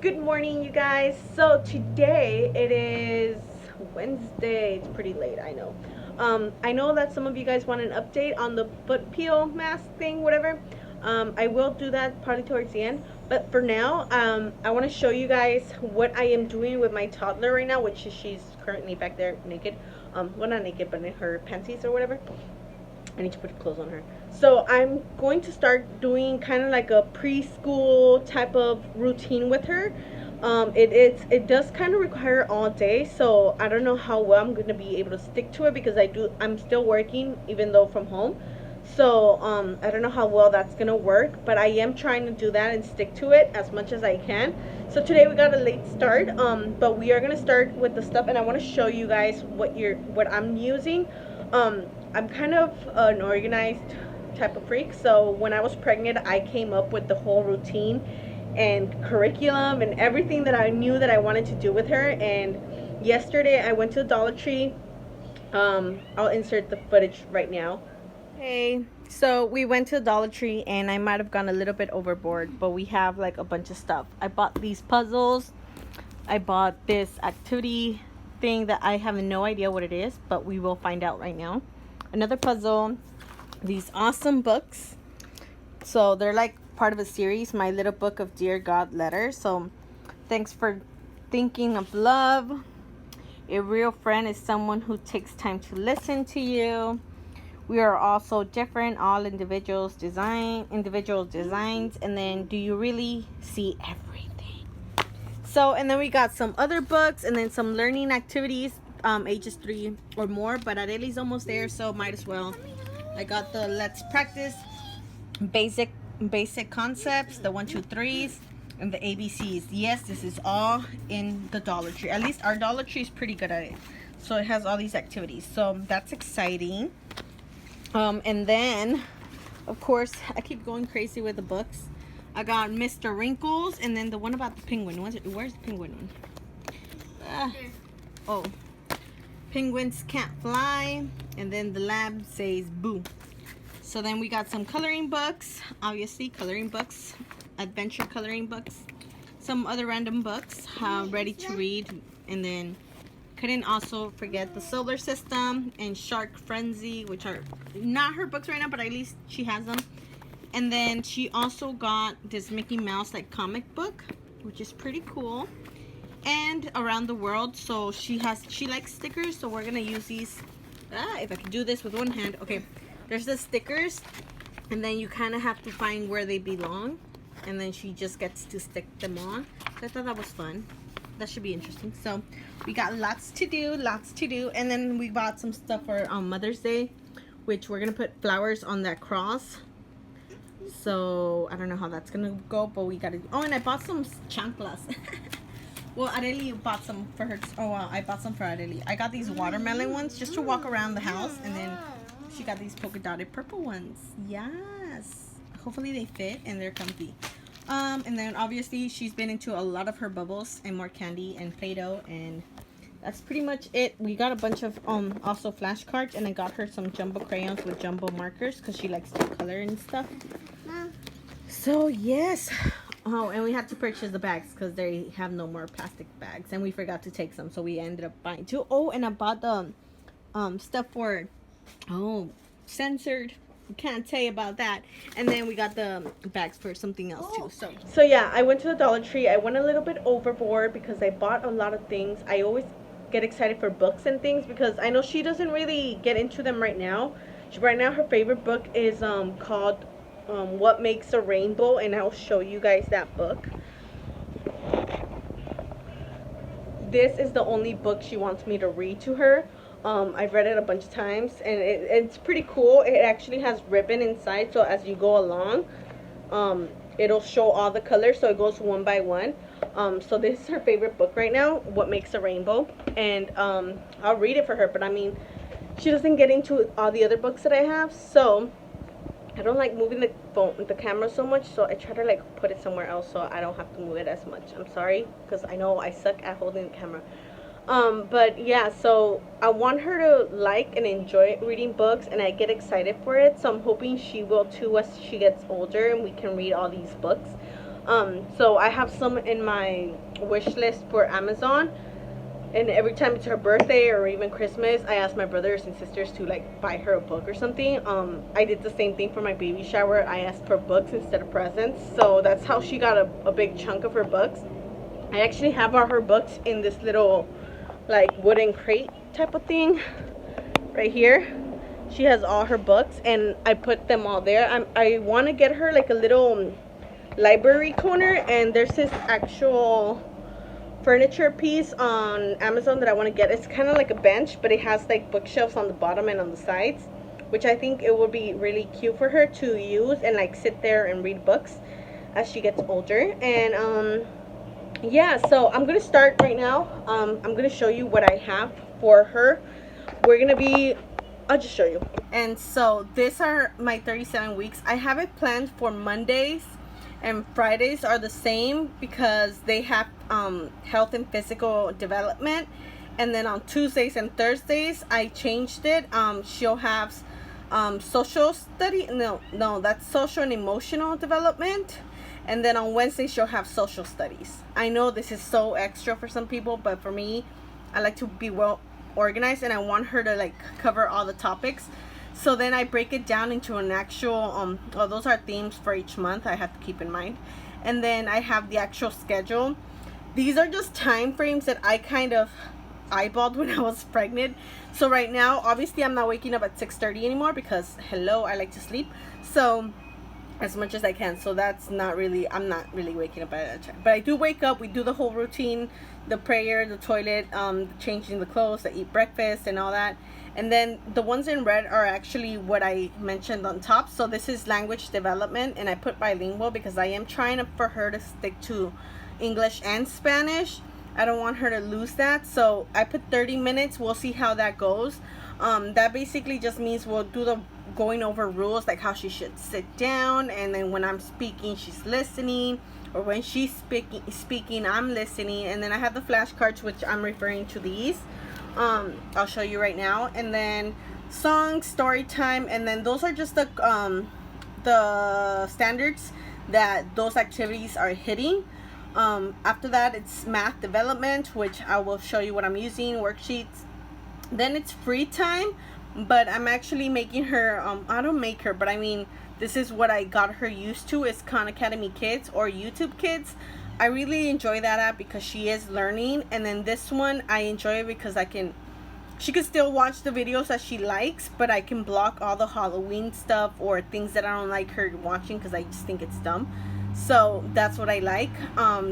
Good morning, you guys. So today it is Wednesday. It's pretty late, I know. I know that some of you guys want an update on the foot peel mask thing, whatever. I will do that probably towards the end. But for now, I want to show you guys what I am doing with my toddler right now, which is she's currently back there naked. Well, not naked, but in her panties or whatever. I need to put clothes on her. So I'm going to start doing kind of like a preschool type of routine with her. It does kind of require all day, so I don't know how well I'm gonna be able to stick to it because I'm still working even though from home. So I don't know how well that's gonna work, but I am trying to do that and stick to it as much as I can. So today we got a late start, but we are gonna start with the stuff, and I want to show you guys what I'm using. I'm kind of an organized type of freak, so when I was pregnant, I came up with the whole routine and curriculum and everything that I knew that I wanted to do with her. And yesterday, I went to the Dollar Tree. I'll insert the footage right now. Hey, so we went to the Dollar Tree, and I might have gone a little bit overboard, but we have like a bunch of stuff. I bought these puzzles. I bought this activity thing that I have no idea what it is, but we will find out right now. Another puzzle, these awesome books. So they're like part of a series, My Little Book of Dear God Letters. So thanks for thinking of love. A real friend is someone who takes time to listen to you. We are all so different, all individual designs. And then, do you really see everything? So, and then we got some other books, and then some learning activities, ages 3 or more, but Arely's almost there, so might as well. I got the Let's Practice basic concepts, the 1, 2, 3s, and the ABCs. Yes, this is all in the Dollar Tree. At least our Dollar Tree is pretty good at it. So it has all these activities, so that's exciting. And then, of course, I keep going crazy with the books. I got Mr. Wrinkles, and then the one about the penguin. Where's the penguin one? Oh, penguins can't fly, and then the lab says boo. So then we got some coloring books, obviously coloring books, adventure coloring books, some other random books, ready to read, and then couldn't also forget the solar system and Shark Frenzy, which are not her books right now, but at least she has them. And then she also got this Mickey Mouse like comic book, which is pretty cool, and Around the World. So she likes stickers, so we're gonna use these. If I can do this with one hand. Okay, there's the stickers, and then you kind of have to find where they belong, and then she just gets to stick them on. So I thought that was fun. That should be interesting. So we got lots to do, and then we bought some stuff for Mother's Day, which we're gonna put flowers on that cross. So I don't know how that's gonna go, but we gotta. Oh, and I bought some chanclas. Well, Arely bought some for her. Oh, well, I bought some for Arely. I got these watermelon ones just to walk around the house, and then she got these polka dotted purple ones. Yes, hopefully they fit and they're comfy. And then obviously she's been into a lot of her bubbles and more candy and Play-Doh, and that's pretty much it. We got a bunch of also flashcards, and I got her some jumbo crayons with jumbo markers because she likes to color and stuff. So yes. Oh, and we had to purchase the bags because they have no more plastic bags, and we forgot to take some, so we ended up buying 2. Oh, and I bought the stuff for censored. Can't tell you about that. And then we got the bags for something else too. So yeah, I went to the Dollar Tree. I went a little bit overboard because I bought a lot of things. I always get excited for books and things because I know she doesn't really get into them right now. Right now her favorite book is called What Makes a Rainbow, and I'll show you guys that book. This is the only book she wants me to read to her. I've read it a bunch of times, and it's pretty cool. It actually has ribbon inside, so as you go along, it'll show all the colors, so it goes one by one. So this is her favorite book right now, What Makes a Rainbow, and I'll read it for her, but I mean, she doesn't get into all the other books that I have, so I don't like moving the camera so much, so I try to like put it somewhere else so I don't have to move it as much. I'm sorry, because I know I suck at holding the camera. But yeah, so I want her to like and enjoy reading books, and I get excited for it, so I'm hoping she will too as she gets older and we can read all these books. So I have some in my wish list for Amazon, and every time it's her birthday or even Christmas, I ask my brothers and sisters to like buy her a book or something. I did the same thing for my baby shower. I asked for books instead of presents, so that's how she got a big chunk of her books. I actually have all her books in this little like wooden crate type of thing right here. She has all her books and I put them all there. I want to get her like a little library corner, and there's this actual furniture piece on Amazon that I want to get. It's kind of like a bench, but it has like bookshelves on the bottom and on the sides, which I think it would be really cute for her to use and like sit there and read books as she gets older. And yeah, so I'm gonna start right now. I'm gonna show you what I have for her. I'll just show you. And so these are my 37 weeks. I have it planned for Mondays and Fridays are the same because they have health and physical development. And then on Tuesdays and Thursdays I changed it. She'll have social study. No, that's social and emotional development. And then on Wednesday she'll have social studies. I know this is so extra for some people, but for me, I like to be well organized and I want her to like cover all the topics. So then I break it down into an actual those are themes for each month I have to keep in mind. And then I have the actual schedule. These are just time frames that I kind of eyeballed when I was pregnant. So right now, obviously I'm not waking up at 6:30 anymore because hello, I like to sleep. So as much as I can. So that's not really, I'm not really waking up at that time. But I do wake up, we do the whole routine, the prayer, the toilet, changing the clothes, I eat breakfast and all that. And then the ones in red are actually what I mentioned on top. So this is language development, and I put bilingual because I am trying for her to stick to English and Spanish. I don't want her to lose that. So I put 30 minutes. We'll see how that goes. That basically just means we'll do the going over rules, like how she should sit down, and then when I'm speaking she's listening, or when she's speaking I'm listening. And then I have the flashcards, which I'm referring to these. I'll show you right now. And then songs, story time, and then those are just the standards that those activities are hitting. After that it's math development, which I will show you what I'm using, worksheets. Then it's free time, but I'm actually making her I don't make her, but I mean this is what I got her used to, is Khan Academy Kids or YouTube Kids. I really enjoy that app because she is learning. And then this one I enjoy it because she can still watch the videos that she likes, but I can block all the Halloween stuff or things that I don't like her watching because I just think it's dumb. So that's what I like.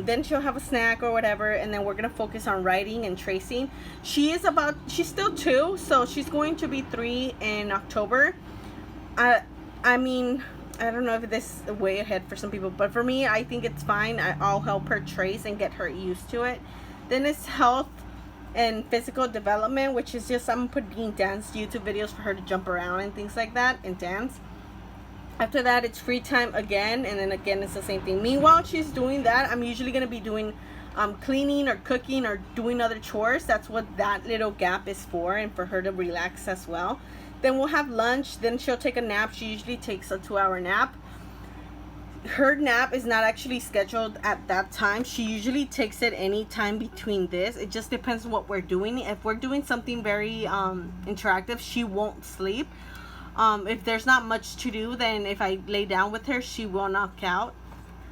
Then she'll have a snack or whatever, and then we're gonna focus on writing and tracing. She's still 2, so she's going to be 3 in October. I mean, I don't know if this is way ahead for some people, but for me, I think it's fine. I'll help her trace and get her used to it. Then it's health and physical development, which is just I'm putting dance YouTube videos for her to jump around and things like that and dance. After that, it's free time again, and then again it's the same thing. Meanwhile she's doing that, I'm usually going to be doing cleaning or cooking or doing other chores. That's what that little gap is for, and for her to relax as well. Then we'll have lunch, then she'll take a nap. She usually takes a 2-hour nap. Her nap is not actually scheduled at that time. She usually takes it any time between this. It just depends on what we're doing. If we're doing something very interactive, she won't sleep. If there's not much to do, then if I lay down with her, she will knock out.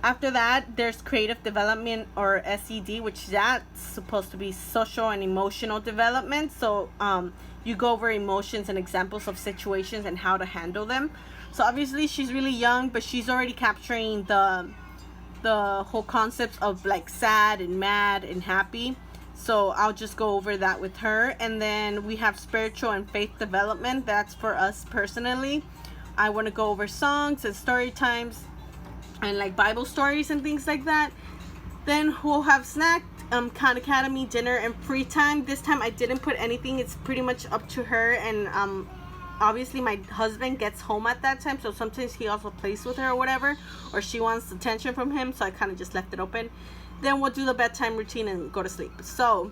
After that, there's creative development, or SED, which that's supposed to be social and emotional development. So you go over emotions and examples of situations and how to handle them. So obviously she's really young, but she's already capturing the whole concepts of like sad and mad and happy. So I'll just go over that with her. And then we have spiritual and faith development. That's for us personally. I want to go over songs and story times and like Bible stories and things like that. Then we'll have snack, Khan Academy, dinner, and free time. This time I didn't put anything. It's pretty much up to her. And obviously my husband gets home at that time, so sometimes he also plays with her or whatever, or she wants attention from him, so I kind of just left it open. Then we'll do the bedtime routine and go to sleep. So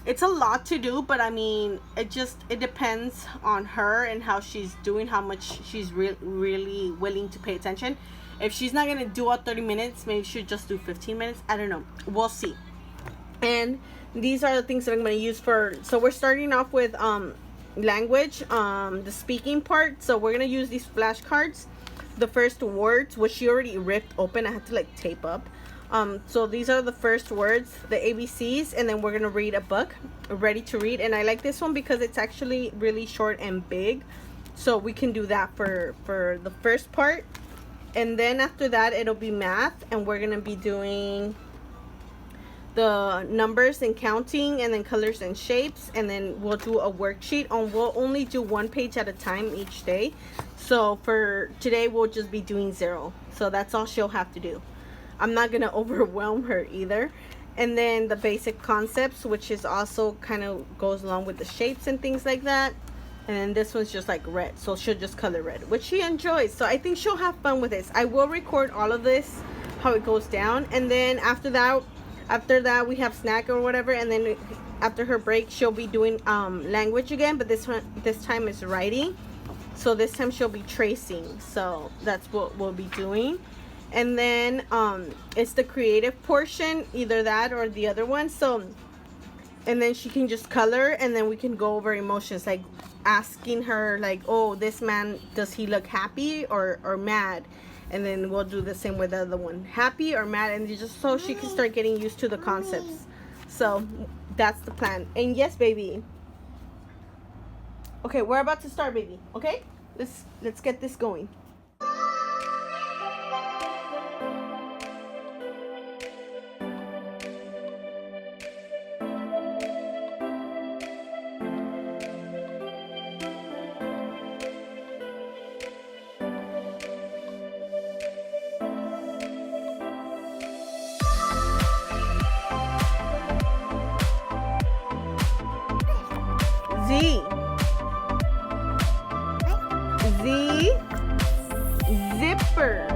it's a lot to do, but I mean, it depends on her and how she's doing, how much she's really willing to pay attention. If she's not gonna do all 30 minutes, maybe she'll just do 15 minutes. I don't know. We'll see. And these are the things that I'm gonna use for. So we're starting off with language, the speaking part. So we're gonna use these flashcards. The first words, which she already ripped open. I had to like tape up. So these are the first words, the ABCs, and then we're gonna read a book, Ready to Read. And I like this one because it's actually really short and big, so we can do that for the first part. And then after that it'll be math, and we're gonna be doing the numbers and counting, and then colors and shapes, and then we'll do a worksheet on. We'll only do 1 page at a time each day. So for today we'll just be doing 0, so that's all she'll have to do. I'm not gonna overwhelm her either. And then the basic concepts, which is also kind of goes along with the shapes and things like that. And this one's just like red, so she'll just color red, which she enjoys. So I think she'll have fun with this. I will record all of this, how it goes down. And then after that we have snack or whatever. And then after her break, she'll be doing language again, but this time is writing. So this time she'll be tracing. So that's what we'll be doing. And then it's the creative portion, either that or the other one. So, and then she can just color, and then we can go over emotions, like asking her like, oh, this man, does he look happy or mad? And then we'll do the same with the other one, happy or mad, and just so she can start getting used to the concepts. So that's the plan. And yes, baby. Okay, we're about to start, baby. Okay, let's get this going. Z. Zipper.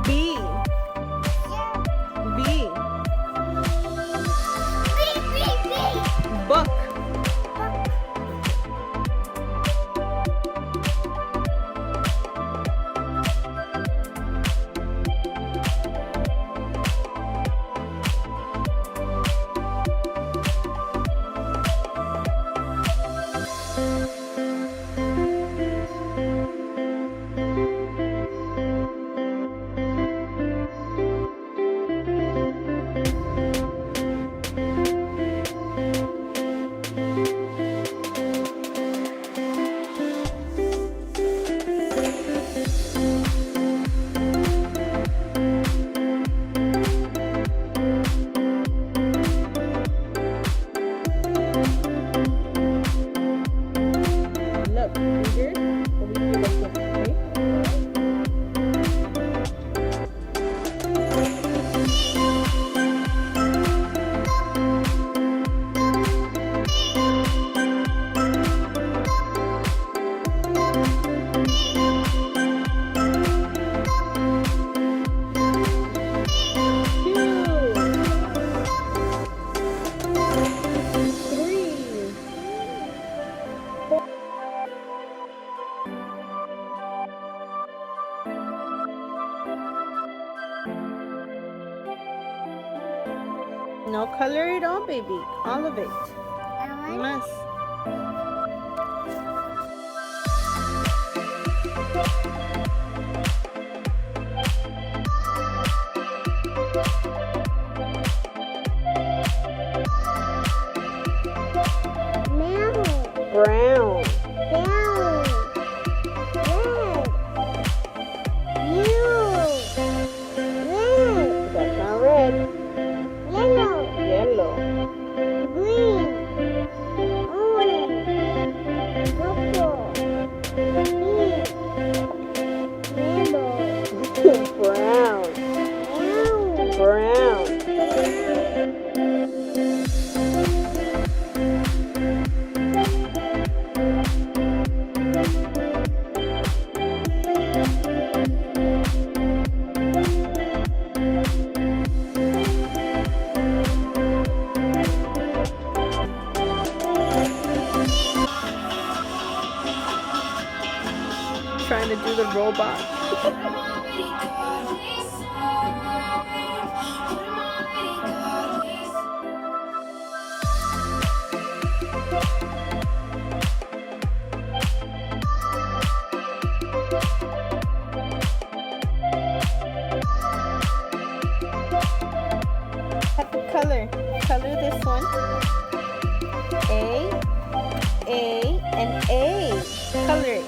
B. Book. No, color it all, baby. All of it. You must. Brown. That's not red. Yellow. Green. Orange. Purple. Pink. Yellow. Brown. Brown. robot. Have to color this one. A, and A. Color it.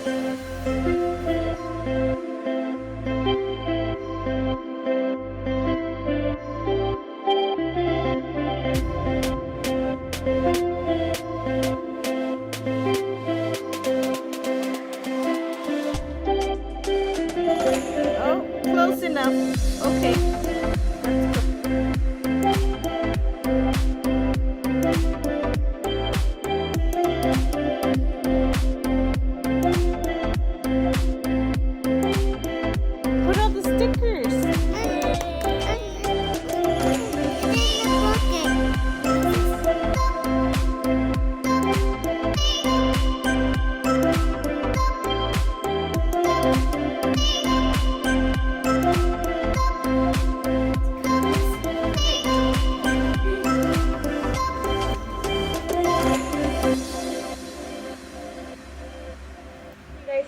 Oh, close enough. Okay. Put all the stickers.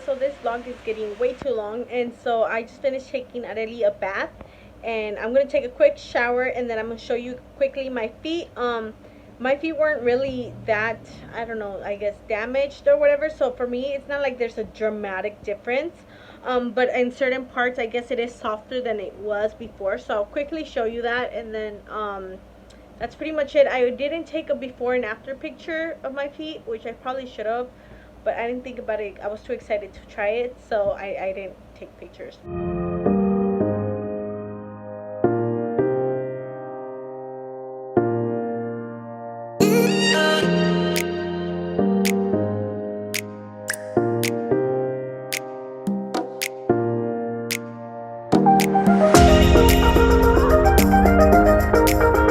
So this vlog is getting way too long, and so I just finished taking Areli a bath, and I'm gonna take a quick shower, and then I'm gonna show you quickly my feet. My feet weren't really that, I don't know, I guess damaged or whatever, so for me it's not like there's a dramatic difference, but in certain parts I guess it is softer than it was before, so I'll quickly show you that, and then that's pretty much it. I didn't take a before and after picture of my feet, which I probably should have, but I didn't think about it. I was too excited to try it, so I didn't take pictures.